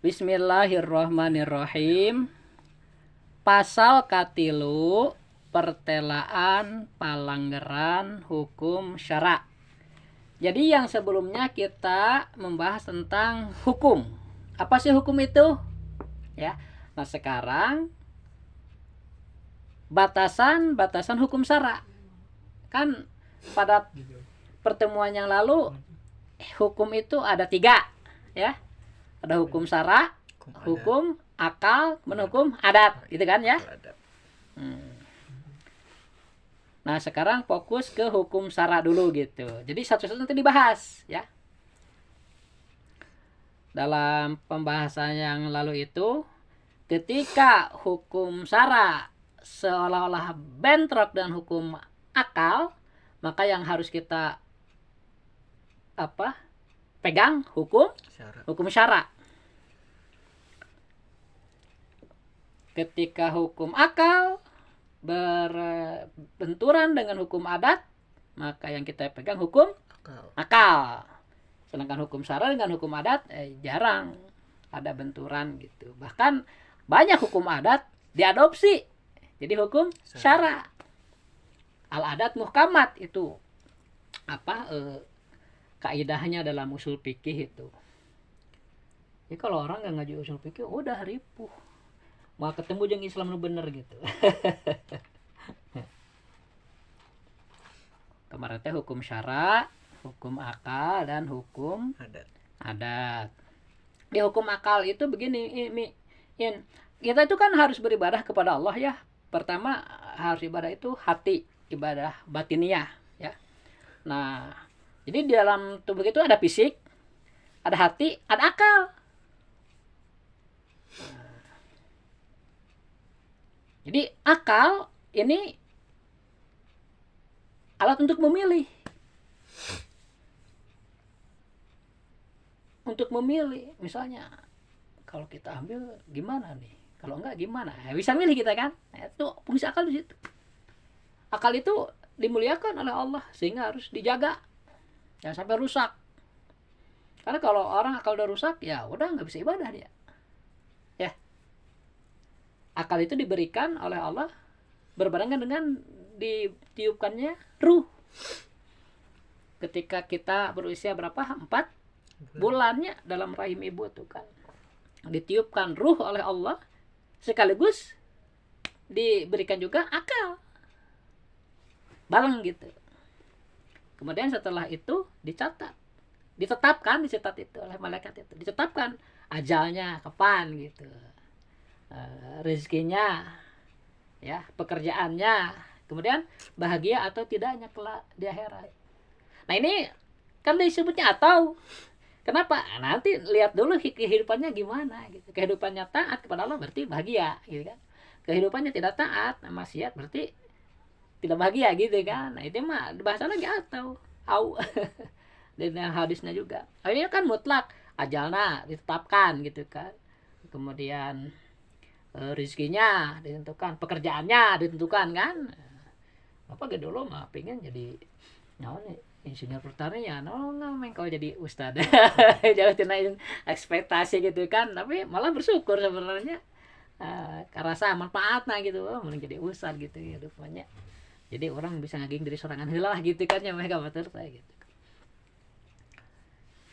Bismillahirrahmanirrahim. Pasal katilu pertelaan palanggaran hukum syara. Jadi yang sebelumnya kita membahas tentang hukum. Apa sih hukum itu? Ya. Nah, sekarang batasan hukum syara. Kan pada pertemuan yang lalu hukum itu ada 3, ya. Ada hukum syara, hukum akal, hukum adat, gitu kan ya. Nah, sekarang fokus ke hukum syara dulu gitu. Jadi satu-satu nanti dibahas ya. Dalam pembahasan yang lalu itu, ketika hukum syara seolah-olah bentrok dengan hukum akal, maka yang harus kita pegang hukum syara. Ketika hukum akal berbenturan dengan hukum adat, maka yang kita pegang hukum akal. Sedangkan hukum syara dengan hukum adat jarang ada benturan gitu. Bahkan banyak hukum adat diadopsi jadi hukum syara. Al-adat muhkamat itu kaidahnya dalam usul fikih itu. Jadi kalau orang nggak ngaji usul fikih udah ripuh. Mau ketemu jeung Islam nu bener gitu. Kemarin teh hukum syara, hukum akal, dan hukum adat. Di hukum akal itu begini, kita itu kan harus beribadah kepada Allah ya. Pertama harus ibadah itu hati, ibadah batiniah ya. Nah, jadi di dalam tubuh itu ada fisik, ada hati, ada akal. Jadi akal ini alat untuk memilih. Untuk memilih, misalnya kalau kita ambil gimana nih? Kalau enggak gimana? Bisa milih kita kan? Itu fungsi akal di situ. Akal itu dimuliakan oleh Allah sehingga harus dijaga. Jangan sampai rusak. Karena kalau orang akal udah rusak, ya udah nggak bisa ibadah dia. Ya. Akal itu diberikan oleh Allah berbarengan dengan ditiupkannya ruh. Ketika kita berusia berapa? 4 bulannya dalam rahim ibu tuh kan. Ditiupkan ruh oleh Allah sekaligus diberikan juga akal. Bareng gitu. Kemudian setelah itu ditetapkan itu oleh malaikat itu. Ditetapkan ajalnya kapan gitu. Rezekinya ya, pekerjaannya, kemudian bahagia atau tidaknya kelak di akhirat. Nah, ini kan disebutnya atau kenapa? Nanti lihat dulu kehidupannya gimana gitu. Kehidupannya taat kepada Allah berarti bahagia gitu kan. Kehidupannya tidak taat, maksiat berarti tidak bahagia gitu kan. Nah, itu mah bahasa lagi atau au. Dan hadisnya juga. Ini kan mutlak, ajalnya ditetapkan gitu kan. Kemudian rezekinya ditentukan, pekerjaannya ditentukan kan. Apa ge dulu mah pengen jadi naon insinyur pertanian, ngameng kalau jadi ustad. Jangan tina ekspektasi gitu kan, tapi malah bersyukur sebenarnya karasa manfaatna gitu, mending jadi ustad gitu ya rupanya. Jadi orang bisa ngaging dari sorangan heula gitu kan ya mereka batur saya gitu.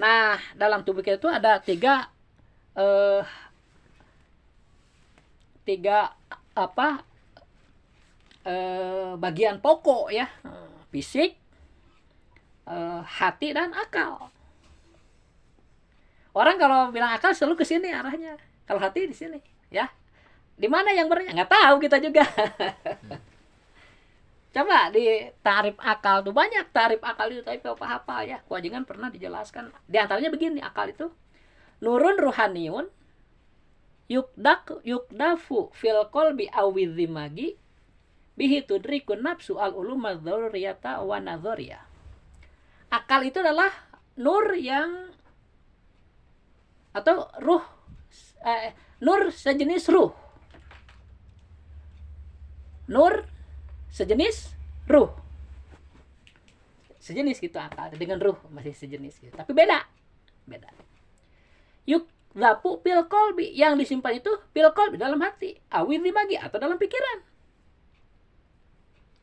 Nah, dalam tubuh kita itu ada 3 bagian pokok ya, fisik, hati dan akal. Orang kalau bilang akal selalu ke sini arahnya, kalau hati di sini ya. Di mana yang benar nggak tahu kita juga. Coba di tarif akal tuh banyak tarif akal itu, tapi apa ya, kewajiban pernah dijelaskan. Di antaranya begini, akal itu nurun ruhaniyun yukdafu fil qalbi awidhimagi bihi tudrikun nafsu al uluma dzurriyata wa nadhariya. Akal itu adalah nur yang atau ruh nur sejenis ruh. Nur sejenis ruh. Sejenis gitu akal dengan ruh masih sejenis gitu. Tapi beda. zapu fil qalbi, yang disimpan itu fil qalbi, dalam hati, awil dimagi, atau dalam pikiran.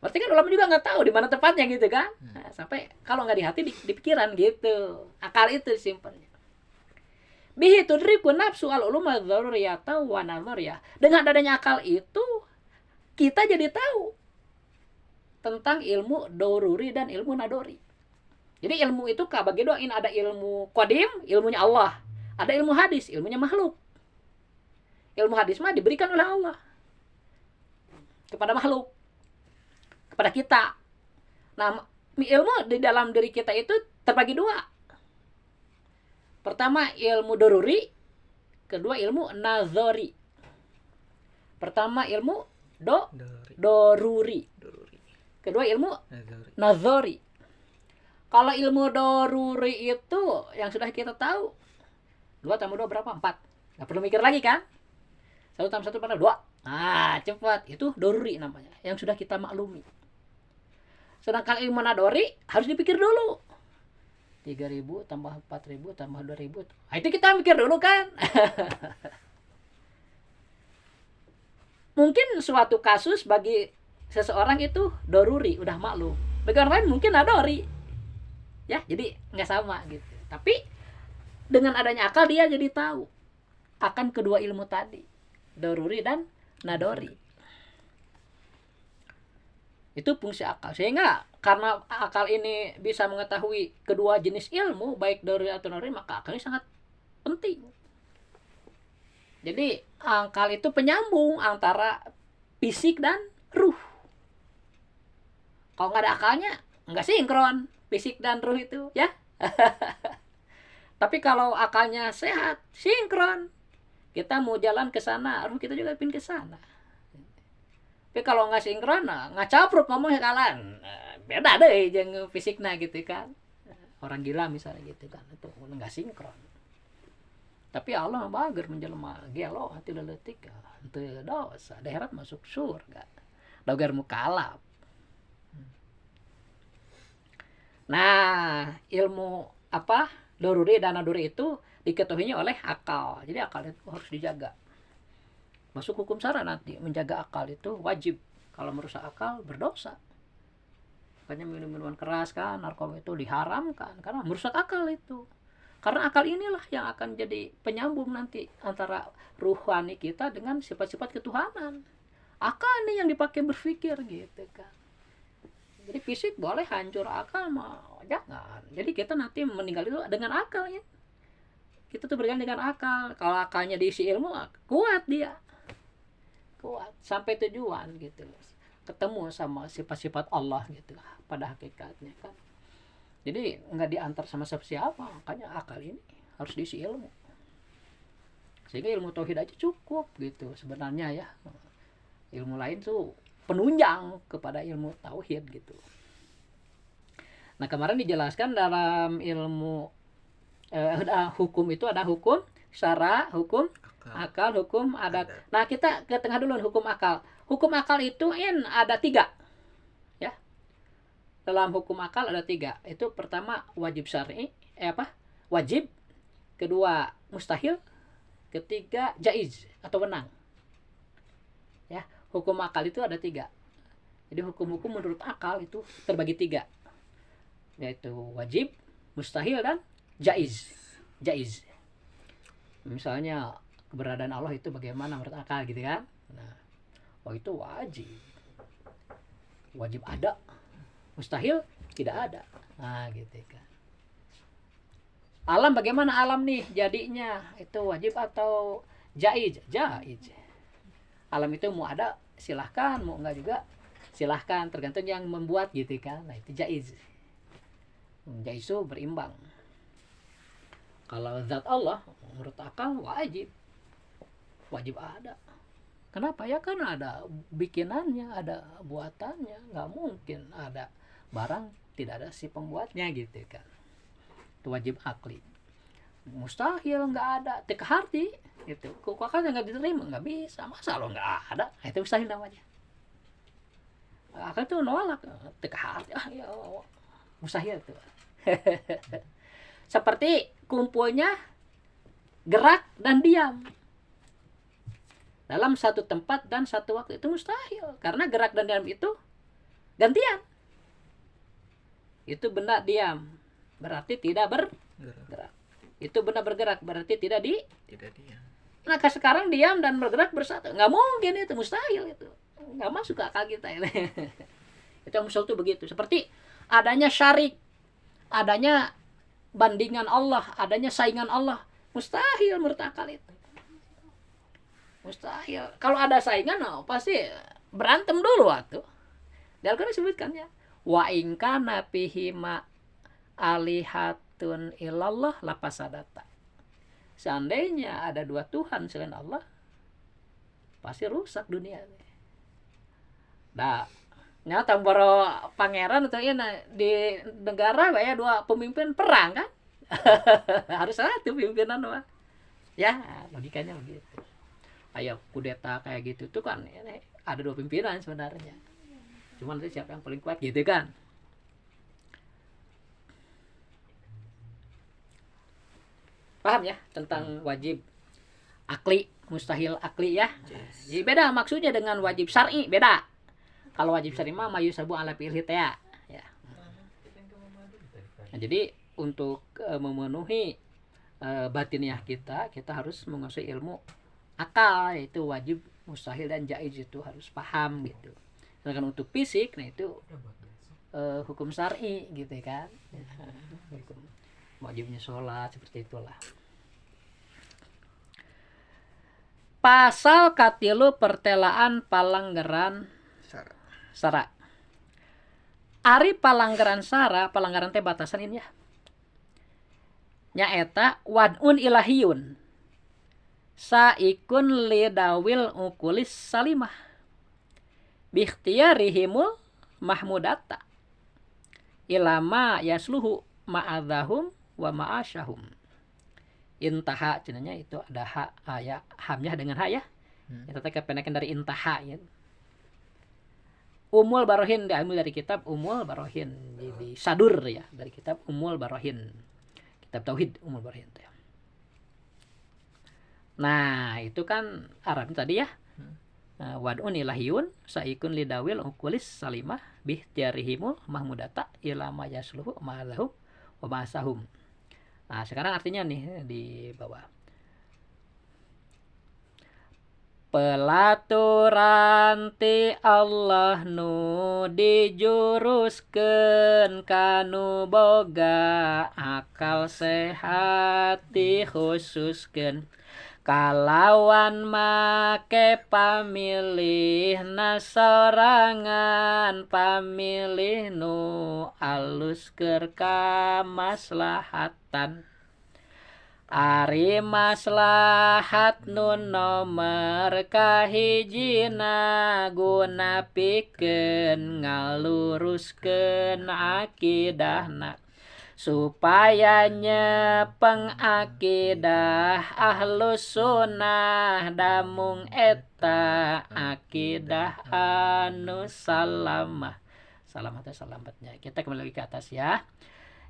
Berarti kan ulama juga nggak tahu di mana tepatnya gitu kan. Nah, sampai kalau nggak di hati, di pikiran gitu. Akal itu disimpannya. Bihi tudriku nafsu al-uluma dzaruriyata wa nadhariyah. Dengan adanya akal itu, kita jadi tahu tentang ilmu doruri dan ilmu nadori. Jadi ilmu itu kabagi dua, ini ada ilmu qadim, ilmunya Allah. Ada ilmu hadis, ilmunya makhluk. Ilmu hadis mah diberikan oleh Allah kepada makhluk, kepada kita. Nah, ilmu di dalam diri kita itu terbagi dua. Pertama ilmu doruri, kedua ilmu nazori. Pertama ilmu doruri. Kedua ilmu nazori. Kalau ilmu doruri itu yang sudah kita tahu, 2 tambah 2 berapa? 4. Nggak perlu mikir lagi kan? 1 tambah 1 pada 2. Nah, cepat. Itu doruri namanya, yang sudah kita maklumi. Sedangkan ilmu nadori harus dipikir dulu. 3.000 tambah 4.000 tambah 2.000. Nah, itu kita mikir dulu kan. Mungkin suatu kasus bagi seseorang itu doruri, udah maklum. Bagi orang lain mungkin nadori. Ya, jadi nggak sama gitu. Tapi dengan adanya akal dia jadi tahu akan kedua ilmu tadi, doruri dan nadori. Itu fungsi akal. Sehingga karena akal ini bisa mengetahui kedua jenis ilmu, baik doruri atau nadori, maka akal ini sangat penting. Jadi akal itu penyambung antara fisik dan ruh. Kalau nggak ada akalnya, nggak sinkron fisik dan ruh itu, ya. Tapi kalau akalnya sehat, sinkron. Kita mau jalan ke sana, ruh kita juga pin ke sana. Tapi kalau nggak sinkron, nggak capruk ngomongnya kalan. Beda deh jeung fisiknya gitu kan. Orang gila misalnya gitu kan, itu nggak sinkron. Tapi Allah bager menjelma gelo hati leutik, henteu dosa, daharat masuk surga. Doger mukalaf. Nah, ilmu apa? Doruri dan naduri itu diketahuinya oleh akal. Jadi akal itu harus dijaga. Masuk hukum syara nanti, menjaga akal itu wajib. Kalau merusak akal berdosa. Makanya minum-minuman keras kan, narkoba itu diharamkan karena merusak akal itu. Karena akal inilah yang akan jadi penyambung nanti antara ruhani kita dengan sifat-sifat ketuhanan. Akal ini yang dipakai berpikir gitu kan. Jadi fisik boleh hancur, akal mah jangan. Jadi kita nanti meninggal itu dengan akal ya. Kita tuh bergantung dengan akal. Kalau akalnya diisi ilmu, kuat dia. Kuat sampai tujuan gitu. Ketemu sama sifat-sifat Allah gitu pada hakikatnya kan. Jadi nggak diantar sama siapa, makanya akal ini harus diisi ilmu. Sehingga ilmu tauhid aja cukup gitu sebenarnya ya. Ilmu lain tuh penunjang kepada ilmu tauhid gitu. Nah, kemarin dijelaskan dalam ilmu hukum itu ada hukum syara, hukum akal, hukum adat. Nah, kita ke tengah dulu hukum akal. Hukum akal itu ada 3. Ya. Dalam hukum akal ada 3. Itu pertama wajib syar'i, wajib, kedua mustahil, ketiga jaiz atau wenang. Ya, hukum akal itu ada 3. Jadi hukum-hukum menurut akal itu terbagi 3. Yaitu wajib, mustahil dan jaiz. Jaiz. Misalnya keberadaan Allah itu bagaimana menurut akal gitu kan. Nah, itu wajib. Wajib ada. Mustahil tidak ada. Nah, gitu kan. Alam bagaimana alam nih jadinya? Itu wajib atau jaiz? Jaiz. Alam itu mau ada silahkan, mau enggak juga silahkan, tergantung yang membuat gitu kan. Nah, itu jaiz. Jaiz itu berimbang. Kalau zat Allah menurut akal wajib. Wajib ada. Kenapa? Ya kan ada bikinannya, ada buatannya. Nggak mungkin ada barang tidak ada si pembuatnya gitu kan. Itu wajib akli. Mustahil nggak ada. Teka harti gitu. Kok akalnya nggak diterima, nggak bisa. Masa lo nggak ada? Nah, itu mustahil namanya. Akal itu nolak. Teka harti. Ya mustahil tuh. Seperti kumpulnya gerak dan diam dalam satu tempat dan satu waktu, itu mustahil. Karena gerak dan diam itu gantian. Itu benda diam berarti tidak bergerak. Itu benda bergerak berarti tidak diam. Nah sekarang diam dan bergerak bersatu, nggak mungkin, itu mustahil, itu nggak masuk ke akal kita ini. Itu yang musul tuh begitu. Seperti adanya syarik, adanya bandingan Allah, adanya saingan Allah, mustahil menurut akal itu. Mustahil. Kalau ada saingan, pasti berantem dulu atuh. Di Al-Qur'an disebutkan ya, wa in kana fihi ma alihatun illallah lapasadata. Seandainya ada dua Tuhan selain Allah, pasti rusak dunia. Nah, nyata boro pangeran atau di negara ya dua pemimpin perang kan? Harus satu pimpinan mah. Ya, logikanya begitu. Ayo kudeta kayak gitu tuh kan ada dua pimpinan sebenarnya. Cuman nanti siapa yang paling kuat gitu kan. Paham ya tentang wajib akli, mustahil akli ya. Yes. Jadi beda maksudnya dengan wajib syar'i, beda. Kalau wajib syar'i mah mayusabu ala fi'il ya. Nah, jadi untuk memenuhi batiniah kita harus menguasai ilmu akal, yaitu wajib, mustahil dan jaiz itu harus paham gitu. Sedangkan untuk fisik, nah itu hukum syar'i gitu kan. Hukum wajibnya sholat seperti itulah. Pasal katilu pertelaan palanggaran sara. Ari palanggaran sara, palanggaran teh batasan ini ya. Nyaeta wad'un ilahiyun. Saikun lidawil ukulis salimah. Bikhtiyarihimul mahmudata. Ilama yasluhu ma'adhahum wa ma'asyahum. Intaha cenanya itu ada ha ya, hamnya dengan ha ya. Itu teh kependekan dari intaha ya. Umul Barohin diambil dari kitab Umul Barohin di Sadur ya, dari kitab Umul Barohin. Kitab tauhid Umul Barohin ya. Nah, itu kan Arabnya tadi ya. Wad'un ilahiyun saikun lidawil ukulis salimah bihtiarihimul mahmudata ilama yasluhu ma'alahum wa ma'asahum. Nah, sekarang artinya nih di bawah. Pelaturan ti Allah nu dijuruskeun kanu boga akal sehat dikhususkeun kalawan make pamilih nasorangan pamilih nu alus keur kamaslahatan. Ari maslahat nun nomer kahijina guna pikeun ngaluruskeun akidahna supaya nyepeng akidah ahlus sunnah damung eta akidah anu salamah. Salamatnya kita kembali lagi ke atas ya.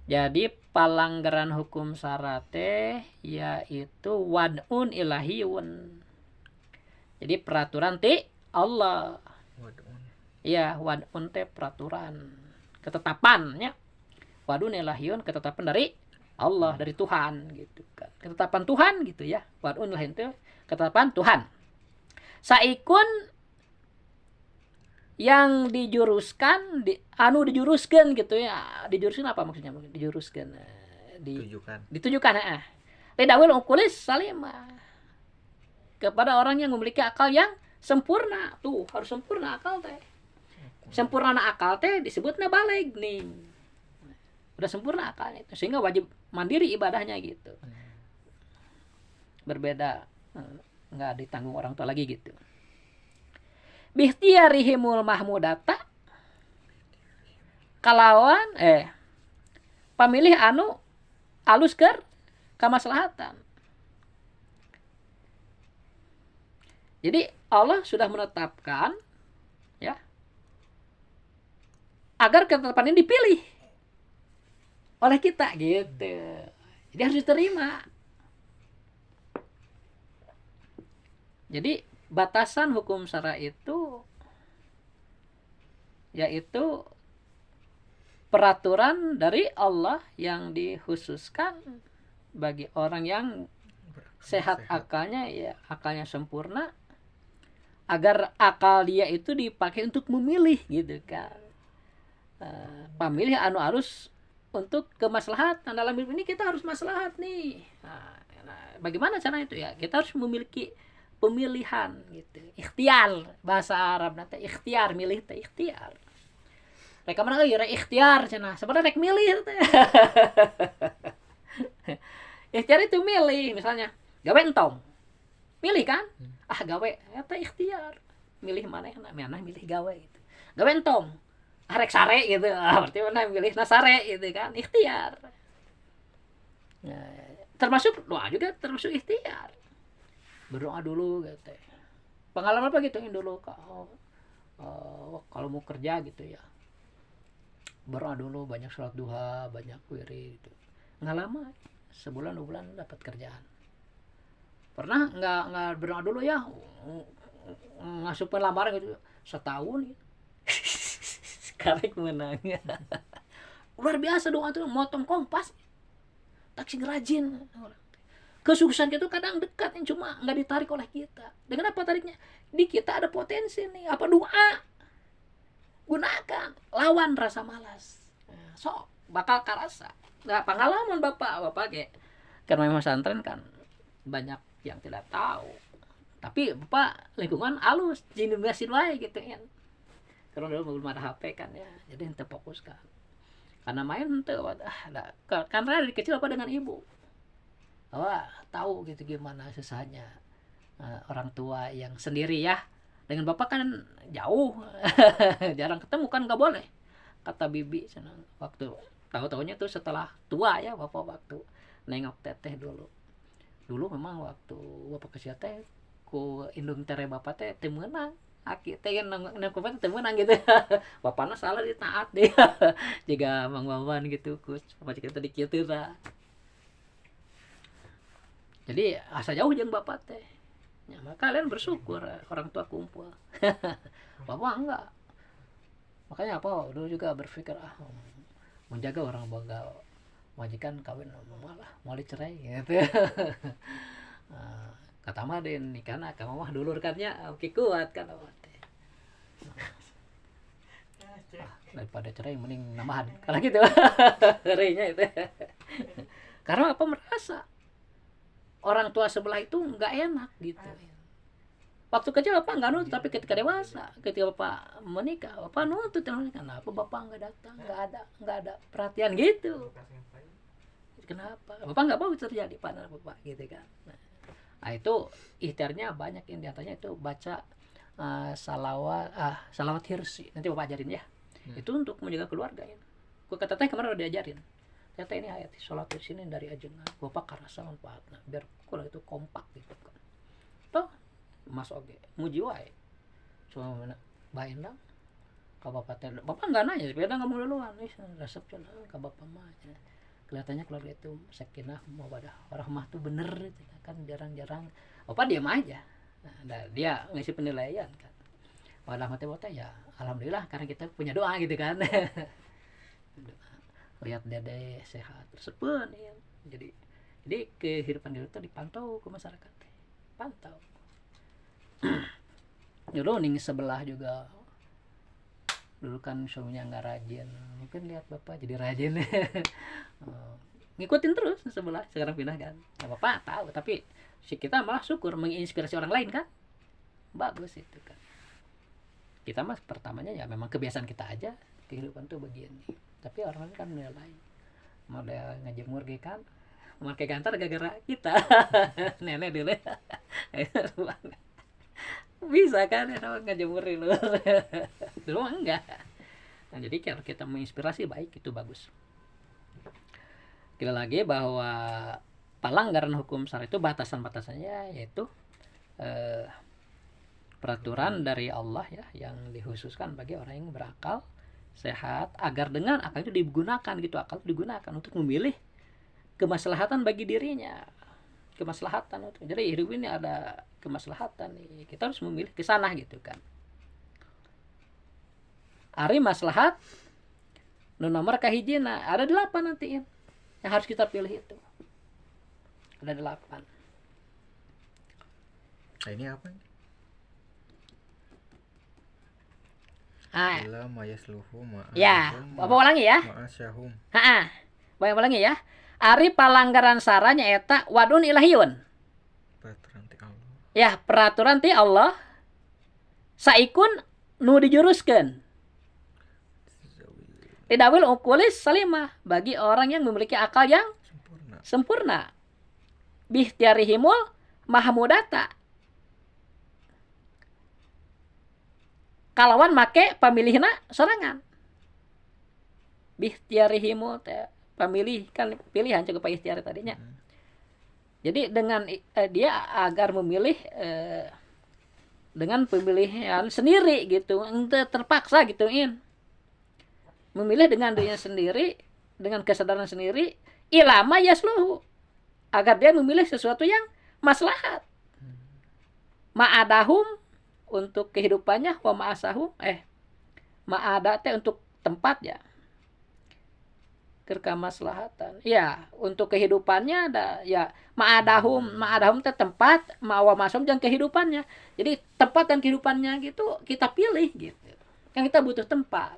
Jadi palanggaran hukum syarate yaitu wad'un ilahiyun. Jadi peraturan ti Allah. Iya, wad'un teh peraturan, ketetapannya. Wad'un ilahiyun ketetapan dari Allah, dari Tuhan gitu kan. Ketetapan Tuhan gitu ya. Wad'un ilahiyun itu ketetapan Tuhan. Saikun yang dijuruskan dijuruskan gitu ya. Dijuruskan apa maksudnya? Dijuruskan ditujukan lidawil ukulis salimah kepada orang yang memiliki akal yang sempurna. Tuh harus sempurna akal teh. Sempurna akal teh disebutnya balig nih. Udah sempurna akalnya itu sehingga wajib mandiri ibadahnya gitu. Berbeda, nggak ditanggung orang tua lagi gitu. Bihtiarihimul mahmudata kalawan pamilih anu alus keur kamaslahatan. Jadi Allah sudah menetapkan ya agar ketetapan ini dipilih oleh kita gitu. Jadi harus diterima. Jadi batasan hukum syara itu yaitu peraturan dari Allah yang dikhususkan bagi orang yang sehat akalnya, ya akalnya sempurna, agar akal dia itu dipakai untuk memilih gitu kan. Pemilih anu harus untuk kemaslahatan. Dalam hidup ini kita harus maslahat nih. Bagaimana cara itu ya? Kita harus memiliki pemilihan gitu. Ikhtiar bahasa Arab nanti ikhtiar, milih teh ikhtiar. Rek mana euy rek ikhtiar cenah. Sebenarnya rek milih teh. Ikhtiar itu milih, misalnya gawe entong. Milih kan? Gawe eta ikhtiar. Milih mana milih gawe gitu. Gawe entong. Rek sare gitu. Berarti mana milih sare gitu kan? Ikhtiar. Nah, termasuk doa juga termasuk ikhtiar. Berdoa dulu gitu. Pengalaman apa gitu dulu kalau mau kerja gitu ya. Berdoa dulu, banyak sholat duha, banyak wirid gitu. Nggak lama, sebulan 2 bulan dapat kerjaan. Pernah nggak berdoa dulu ya, ngasup lamaran gitu setahun ya. Karek menang. Luar biasa doa tuh, motong kompas. Tak sing rajin. Kesuksesan itu kadang dekat, cuma nggak ditarik oleh kita. Dengan apa tariknya? Di kita ada potensi nih, apa doa. Gunakan, lawan rasa malas. Sok bakal karasa. Nah, pengalaman bapak kayak kan memang pesantren kan banyak yang tidak tahu. Tapi bapak lingkungan halus, jinimgasin wae gitu kan. Karena dulu belum ada HP kan ya, jadi ente fokus kan. Karena main ente karena dari kecil apa dengan ibu. Tahu gitu gimana susahnya orang tua yang sendiri ya. Dengan bapak kan jauh. Jarang ketemu kan, nggak boleh. Kata bibi waktu tahu-tahunya tuh setelah tua ya bapak waktu nengok teteh dulu. Dulu memang waktu bapak kecil teh ku indung tere bapak teh temenang. Aki teh kan nengok bapak teh temenang gitu. Bapaknya salah ditaat deh. Juga Mang Wawan gitu kus. Bapak kita dikit lah. Jadi asa jauh jeung bapak teh. Ya, maka kalian bersyukur orang tua kumpul. Bapak enggak. Makanya apa dulu juga berpikir menjaga orang bangga majikan kawin malah mau dicerai gitu. Kata mah den nikahna ka mah dulur kannya oke kuat kan teh. Daripada cerai mending namahan. Kalau gitu. Cerainya itu. Karena apa merasa orang tua sebelah itu nggak enak gitu. Waktu kecil bapak nggak nutut, tapi ketika dewasa, ketika bapak menikah, bapak nutut. Kenapa bapak nggak datang, nggak ada perhatian gitu? Kenapa? Bapak nggak mau terjadi pada bapak gitu kan? Nah itu ikhtiarnya banyak, yang diantaranya itu baca salawat hirsi. Nanti bapak ajarin ya. Itu untuk menjaga keluarga ya. Kata teh kemarin udah diajarin. Ternyata ini ayat sholat di sini dari ajengan bapak karasa manfaatna biar kalau itu kompak gitu kan. Toh mas oge muji wae cuma mana baendang ka bapak teh bapak enggak nanya beda ngomong duluan nih resep cenah ka bapak mah kelihatannya keluarga itu sakinah mawaddah warahmah tuh bener gitu kan. Jarang-jarang bapak diam aja. Nah, dia ngasih penilaian kan wadah mati bapak ya alhamdulillah karena kita punya doa gitu kan. Lihat dede sehat tersebut ya. Jadi kehidupan dia itu dipantau ke masyarakat, pantau. Dulu ning sebelah juga dulu kan suaminya nggak rajin, mungkin lihat bapak jadi rajin. Ngikutin terus sebelah, sekarang pindah kan. Nah, bapak tahu tapi si kita malah syukur menginspirasi orang lain kan, bagus itu kan. Kita mas pertamanya ya memang kebiasaan kita aja, kehidupan tuh begini. Tapi orang lain kan menilai model ngejemur gitu kan pakai kantor gara-gara kita. Nenek dulu bisa kan ngejemur dulu. Dulu enggak. Nah, jadi kalau kita menginspirasi baik itu bagus. Kira lagi bahwa pelanggaran hukum syara itu batasan-batasannya yaitu peraturan dari Allah ya yang dikhususkan bagi orang yang berakal sehat, agar dengan akal itu digunakan gitu, akal itu digunakan untuk memilih kemaslahatan bagi dirinya. kemaslahatan itu. Jadi hidup ini ada kemaslahatan nih, kita harus memilih ke sana gitu kan. Ari maslahat nu nomor kahijina ada 8 nanti yang harus kita pilih itu. Ada 8. Nah, ini apa ini? Ah, Ila mayasluhu ya, apa ulangi ya? ma'asyahum. Heeh. Bayang ulangi ya. Ari palanggaran saranya eta wadun ilahiyun. Peraturan ti Allah. Ya, peraturan ti Allah saikun nu dijuruskeun. Tidawil ukulis salimah bagi orang yang memiliki akal yang sempurna. Bihtiarihimul mahmudata. Kalawan make pamilihna sorangan. Bihtiarihimul pamilih kan pilihan cukup ikhtiar tadinya. Jadi dengan dia agar memilih dengan pemilihan sendiri gitu, terpaksa gituin. Memilih dengan dirinya sendiri, dengan kesadaran sendiri, ilama yasluhu, agar dia memilih sesuatu yang maslahat. Ma'adahum untuk kehidupannya, wa ma'asahum ma'ada teh untuk tempat ya. Kerkamaslahatan. Ya, untuk kehidupannya ada ya ma'adahum teh tempat, wa ma'asahum dan kehidupannya. Jadi tempat dan kehidupannya gitu kita pilih gitu. Kan kita butuh tempat.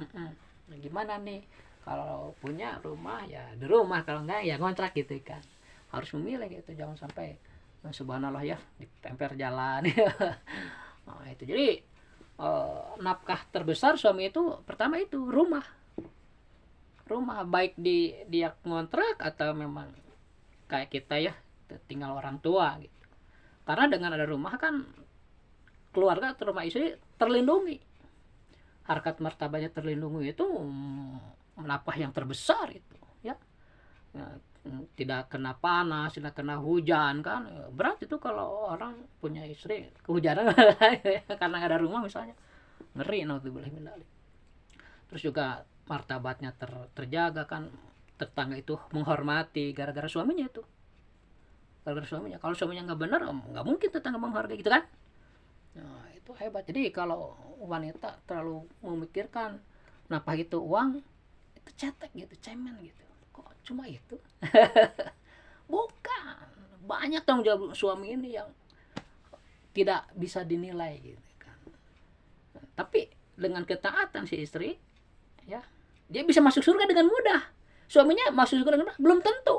Nah, gimana nih kalau punya rumah ya di rumah, kalau enggak ya ngontrak gitu kan, harus memilih gitu, jangan sampai subhanallah ya ditemper jalan. Nah, itu jadi nafkah terbesar suami itu pertama itu rumah baik dia ngontrak atau memang kayak kita ya tinggal orang tua gitu. Karena dengan ada rumah kan keluarga atau rumah istri terlindungi, harkat martabatnya terlindungi, itu nafkah yang terbesar itu ya. Tidak kena panas, tidak kena hujan kan, berat itu kalau orang punya istri kehujanan karena nggak ada rumah misalnya, ngeri naudzubillah min dzalik. Terus juga martabatnya terjaga kan, tetangga itu menghormati gara-gara suaminya itu, gara-gara suaminya. Kalau suaminya nggak benar nggak mungkin tetangga menghargai gitu kan. Nah, itu hebat. Jadi kalau wanita terlalu memikirkan kenapa itu uang, itu cetek gitu, cemen gitu. Kok cuma itu? Bukan. Banyak tanggung jawab suami ini yang tidak bisa dinilai gitu kan. Nah, tapi dengan ketaatan si istri ya, dia bisa masuk surga dengan mudah. Suaminya masuk surga dengan mudah belum tentu.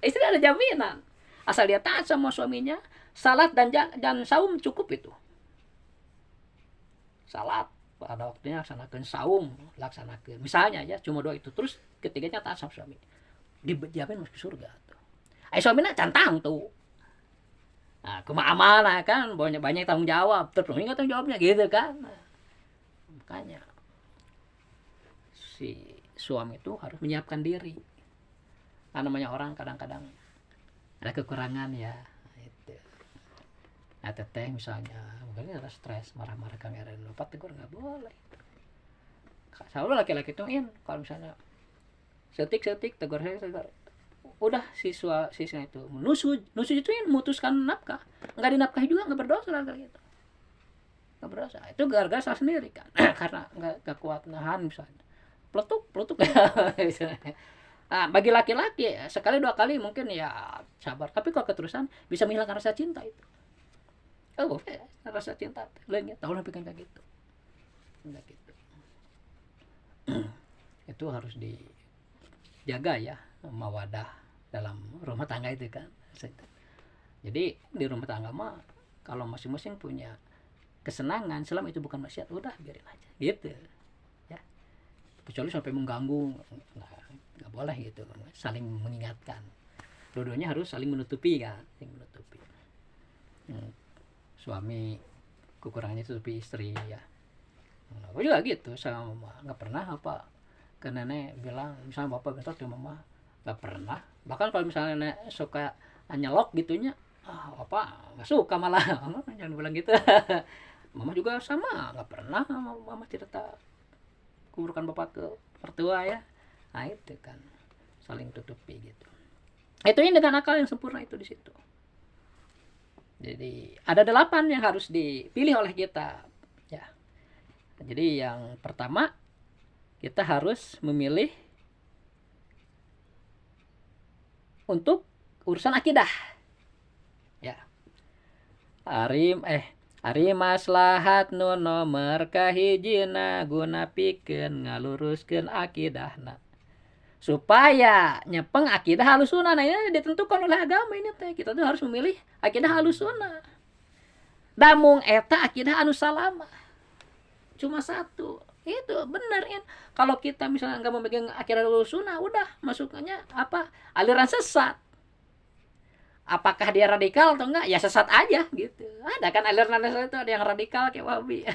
Istri ada jaminan. Asal dia taat sama suaminya, salat dan saum cukup itu. Salat pada waktunya laksanakan, saum laksanakan. Misalnya ya cuma 2 itu, terus ketiganya taat sama suami, dijamin masuk surga tuh. Suaminya cantang tuh. Nah, kumaha kan banyak tanggung jawab, terpenuhi nggak tanggung jawabnya gitu kan. Nah, makanya si suami itu harus menyiapkan diri. Karena namanya orang kadang-kadang ada kekurangan ya. Nah, teteh misalnya mungkin ada stres, marah-marah kamera lupa tegur, nggak boleh. Selalu laki-laki itu kalau misalnya setik tegur saya, udah siswa itu nusuk itu memutuskan nafkah, nggak dinafkahi juga nggak berdosa lah gitu, nggak berdosa. Itu gara-gara salah sendiri kan. Karena nggak kuat nahan misalnya, peletuk. Nah, bagi laki-laki sekali 2 kali mungkin ya sabar, tapi kalau keterusan bisa menghilangkan rasa cinta itu. Rasa cinta lainnya tahu lebih kan kayak gitu. Itu harus dijaga ya, mawadah dalam rumah tangga itu kan. Jadi di rumah tangga mah kalau masing-masing punya kesenangan, selama itu bukan maksiat, udah biarin aja gitu ya. Kecuali sampai mengganggu, nggak boleh gitu. Saling mengingatkan, dua-duanya harus saling menutupi kan, suami kekurangannya tutupi istri ya. Aku juga gitu sama mama, nggak pernah apa ke nenek bilang, misalnya bapak bentar ke mama, nggak pernah. Bahkan kalau misalnya nenek suka nyelok gitunya, bapak nggak suka malah. Mama jangan bilang gitu. Mama juga sama, nggak pernah mama cerita kuburan bapak ke mertua ya. Nah itu kan saling tutupi gitu. Itu ini dengan akal yang sempurna itu di situ. Jadi ada 8 yang harus dipilih oleh kita. Ya. Jadi yang pertama kita harus memilih untuk urusan akidah. Ya. Ari maslahat nu nomer kahijina guna pikeun ngaluruskeun akidahna. Supaya nyepeng akidah Ahlussunnah. Nah, ini ditentukan oleh agama ini teh. Kita tuh harus memilih akidah Ahlussunnah. Damung eta akidah anu salamah. Cuma satu. Itu benar kan. Kalau kita misalnya nggak memegang akidah Ahlussunnah, udah masuknya apa? Aliran sesat. Apakah dia radikal atau enggak? Ya sesat aja gitu. Ada kan aliran sesat itu, ada yang radikal kayak Wahabi.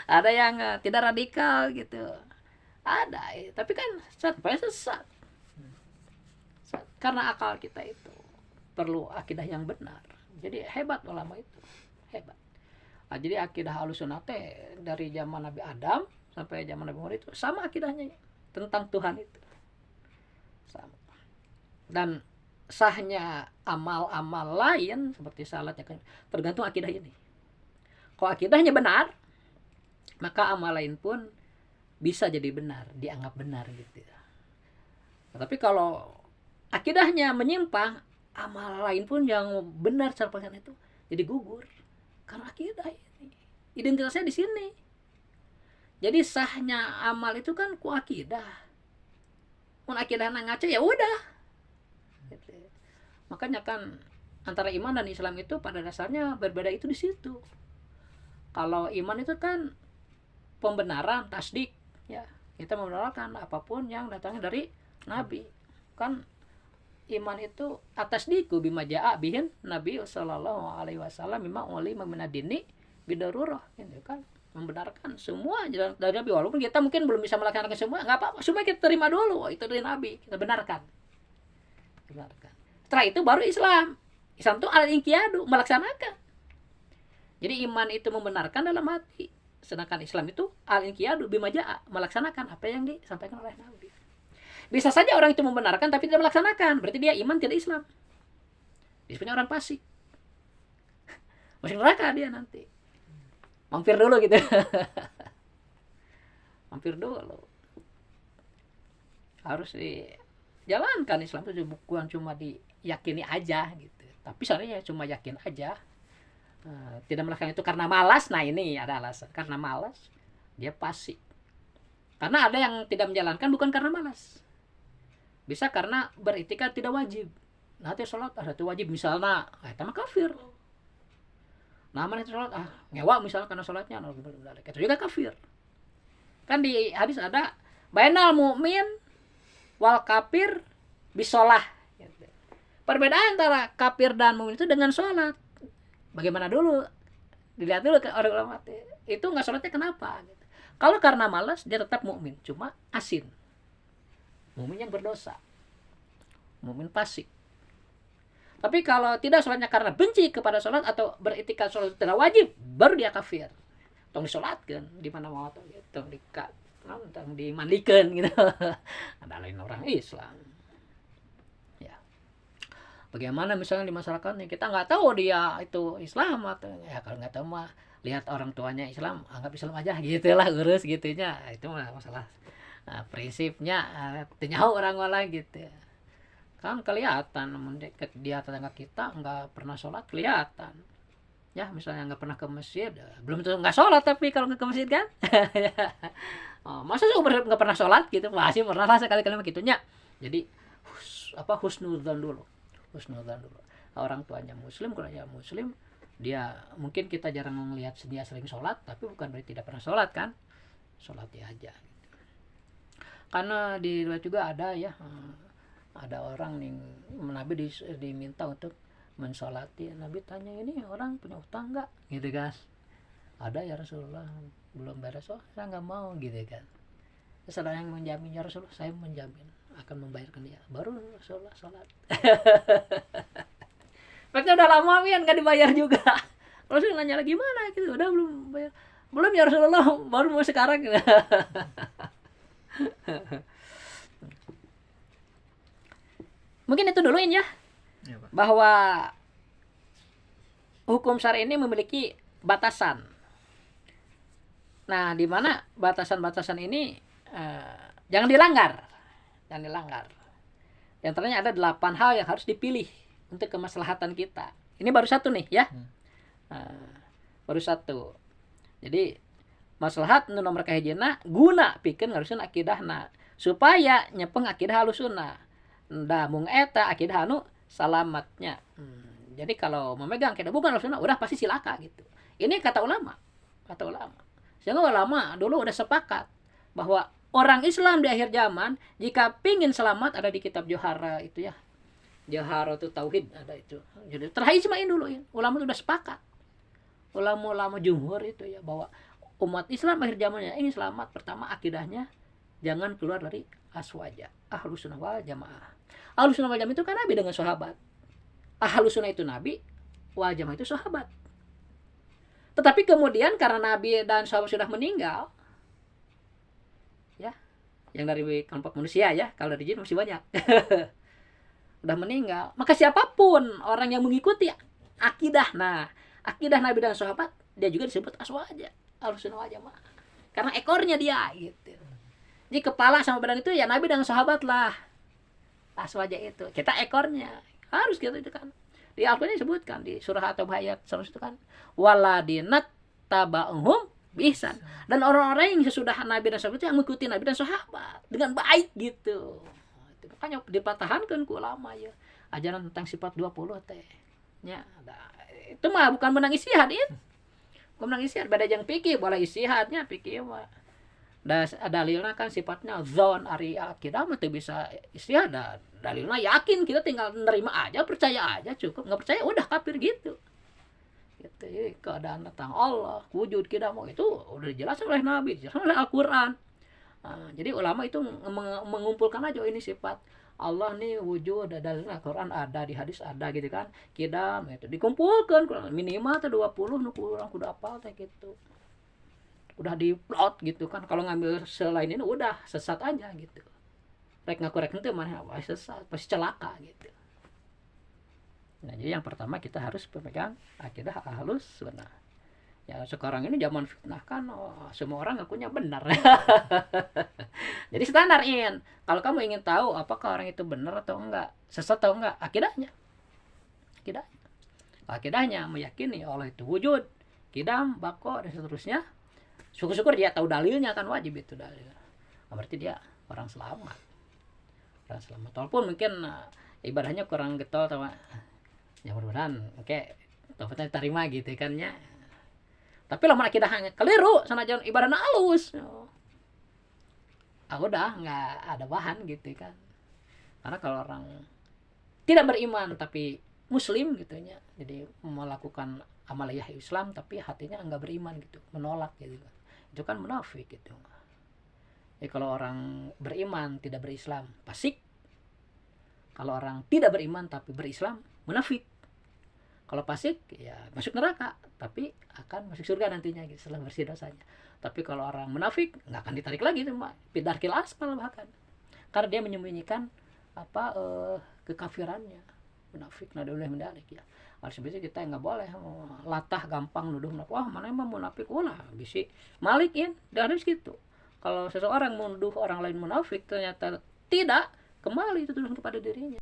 Ada yang tidak radikal gitu. Ada, tapi kan sampai sesat. Karena akal kita itu perlu akidah yang benar. Jadi hebat ulama itu, hebat. Nah, jadi akidah Ahlussunnah teh dari zaman Nabi Adam sampai zaman Nabi Muhammad itu sama akidahnya tentang Tuhan itu. Sama. Dan sahnya amal-amal lain seperti salat ya kan tergantung akidah ini. Kalau akidahnya benar, maka amal lain pun bisa jadi benar, dianggap benar gitu. Nah, tapi kalau akidahnya menyimpang, amal lain pun yang benar secara pelaksanaan itu jadi gugur. Karena akidah ini identitasnya di sini. Jadi sahnya amal itu kan ku akidah. Mun akidah ngaco ya udah. Gitu. Makanya kan antara iman dan Islam itu pada dasarnya berbeda itu di situ. Kalau iman itu kan pembenaran, tasdik. Ya, kita membenarkan apapun yang datangnya dari Nabi. Kan iman itu atas diku bima jaa bihin Nabi sallallahu alaihi wasallam mimma ulima minadini bidarurah gitu kan. Membenarkan semua dari Nabi walaupun kita mungkin belum bisa melaksanakan semua, enggak apa-apa. Semua kita terima dulu. Oh, itu dari Nabi, kita benarkan. Benarkan. Setelah itu baru Islam. Islam itu al-inqiyadu, melaksanakan. Jadi iman itu membenarkan dalam hati. Sedangkan Islam itu al-inqiyadu bima jaa, melaksanakan apa yang disampaikan oleh Nabi. Bisa saja orang itu membenarkan tapi tidak melaksanakan, berarti dia iman tidak Islam. Disebutnya orang fasik. Masuk neraka dia nanti. Mampir dulu gitu. Mampir dulu. Harus dijalankan Islam itu bukan cuma diyakini aja gitu. Tapi sebenarnya cuma yakin aja. Tidak melakukan itu karena malas. Nah ini ada alasan karena malas dia fasik. Karena ada yang tidak menjalankan bukan karena malas, bisa karena beritikad tidak wajib. Nanti sholat ada itu wajib misalnya, itu mah kafir. Namanya sholat ngewa misalnya karena sholatnya itu juga kafir. Kan di hadis ada bainal mu'min wal kafir bisolah. Perbedaan antara kafir dan mu'min itu dengan sholat. Bagaimana dulu? Dilihat dulu ke orang ulama itu nggak sholatnya kenapa? Gitu. Kalau karena malas dia tetap mukmin, cuma asin. Mukmin yang berdosa, mukmin fasik. Tapi kalau tidak sholatnya karena benci kepada sholat atau beritikad sholat tidak wajib, baru dia kafir. Tong disolatkan di mana mau tong dimandikan gitu. Ada lain orang Islam. Bagaimana misalnya di masyarakatnya kita nggak tahu dia itu Islam atau ya kalau nggak tahu mah lihat orang tuanya Islam anggap Islam aja gitulah urus gitunya itu mah masalah prinsipnya nyaho orang gitu kan kelihatan dia tetangga kita nggak pernah sholat kelihatan ya misalnya nggak pernah ke masjid belum tentu nggak sholat tapi kalau nggak ke masjid kan masa sih nggak pernah sholat gitu masih pernah lah sekali-kali begitunya jadi husnudzon dulu. Orang tuanya muslim, keluarga muslim, dia mungkin kita jarang melihat dia sering sholat, tapi bukan berarti tidak pernah sholat kan, sholat dia aja. Karena di luar juga ada ya, ada orang yang Nabi diminta untuk mensolati, Nabi tanya ini orang punya utang nggak, gitu kan? Ada ya Rasulullah, belum beres, saya nggak mau gitu kan. Terus ada yang menjamin ya Rasulullah, saya menjamin akan membayarkan dia, baru Rasulullah sholat. Makanya udah lama kan nggak dibayar juga. Rasul nanya lagi gimana gitu, udah belum bayar, belum ya Rasulullah, baru mau sekarang. Mungkin itu duluin ya, Ya, Pak. bahwa hukum syar'i ini memiliki batasan. Nah, di mana batasan-batasan ini jangan dilanggar. Jangan dilanggar. Di antaranya ada 8 hal yang harus dipilih untuk kemaslahatan kita. Ini baru satu nih ya. Baru satu. Jadi maslahat nu nomor kahijina guna pikeun ngarusun akidahna supaya nyepeng akidah halusuna. Da mung eta akidah anu salamatnya. Jadi kalau memegang akidah bukan halusuna udah pasti silaka gitu. Ini kata ulama. Kata ulama. Sehingga ulama dulu udah sepakat bahwa orang Islam di akhir zaman jika pingin selamat ada di kitab Johara itu ya. Johara itu tauhid ada itu. Jadi terhaijmain dulu ya. Ulama itu udah sepakat. Ulama-ulama jumhur itu ya bahwa umat Islam akhir zamannya ingin selamat, pertama akidahnya jangan keluar dari aswaja, ahlus sunnah wal jamaah. Ahlus sunnah wal jamaah itu kan nabi dengan sahabat. Ahlus sunnah itu nabi, wal jamaah itu sahabat. Tetapi kemudian karena nabi dan sahabat sudah meninggal, ya, yang dari kelompok manusia ya, kalau dari jin masih banyak, udah meninggal. Maka siapapun orang yang mengikuti akidah, nah akidah nabi dan sahabat, dia juga disebut aswaja. Ahlussunnah wal jamaah. Karena ekornya dia gitu. Jadi kepala sama badan itu ya nabi dan sahabat lah. Aswaja itu. Kita ekornya. Harus gitu itu kan. Di Al-Qur'an disebutkan di surah atau ayat 100 itu kan waladinat taba'uhum bisan. Dan orang-orang yang sesudah nabi dan sahabat itu yang mengikuti nabi dan sahabat dengan baik gitu. Makanya dipertahankan ku ulama ya. Ajaran tentang sifat 20 teh. Ya, itu mah bukan menang istihad itu. Menang istihad beda yang pikir boleh istihadnya pikir mah dalilnya kan sifatnya zon ari akidah mah teu bisa istihad dalilnya yakin kita tinggal nerima aja percaya aja cukup nggak percaya udah kafir gitu jadi keadaan tentang Allah wujud kita mau itu udah dijelaskan oleh Nabi dijelaskan oleh Al-Quran. Jadi ulama itu mengumpulkan aja ini sifat Allah nih wujud ada dalam Al-Quran ada di hadis ada gitu kan kidam itu dikumpulkan minimal tuh 20 nu kurang kudu apal teh gitu udah di plot gitu kan kalau ngambil selain ini udah sesat aja gitu rek ngaku itu mana sesat pasti celaka gitu. Nah jadi yang pertama kita harus pemegang akidah ahlus sunnah. Ya sekarang ini zaman fitnah kan semua orang ngakunya benar. Jadi standarin. Kalau kamu ingin tahu apakah orang itu benar atau enggak, sesat atau enggak, akidahnya. Akidahnya meyakini Allah itu wujud, kidam, bako dan seterusnya. Syukur-syukur dia tahu dalilnya kan wajib itu dalil. Berarti dia orang selamat. Orang selamat. Walaupun mungkin ibadahnya kurang getol sama ya mudah-mudahan oke, taubatnya diterima gitu kan ya. Tapi lamun akidahnya keliru sanajan ibadahna halus. Udah nggak ada bahan gitu kan. Karena kalau orang tidak beriman tapi muslim gitu ya. Jadi melakukan amaliyah Islam tapi hatinya enggak beriman gitu, menolak gitu. Itu kan munafik gitu. Jadi kalau orang beriman tidak berislam, fasik. Kalau orang tidak beriman tapi berislam, munafik. Kalau fasik ya masuk neraka tapi akan masuk surga nantinya gitu, setelah bersih dosanya. Tapi kalau orang munafik nggak akan ditarik lagi cuma bidarkil asfal bahkan karena dia menyembunyikan kekafirannya. Munafik naduleh mendarik ya. Harus bisa kita nggak boleh latah gampang nuduh wah mana emang munafik ulah bisa malikin dan harus gitu. Kalau seseorang menuduh orang lain munafik ternyata tidak kembali itu tuduhan kepada dirinya.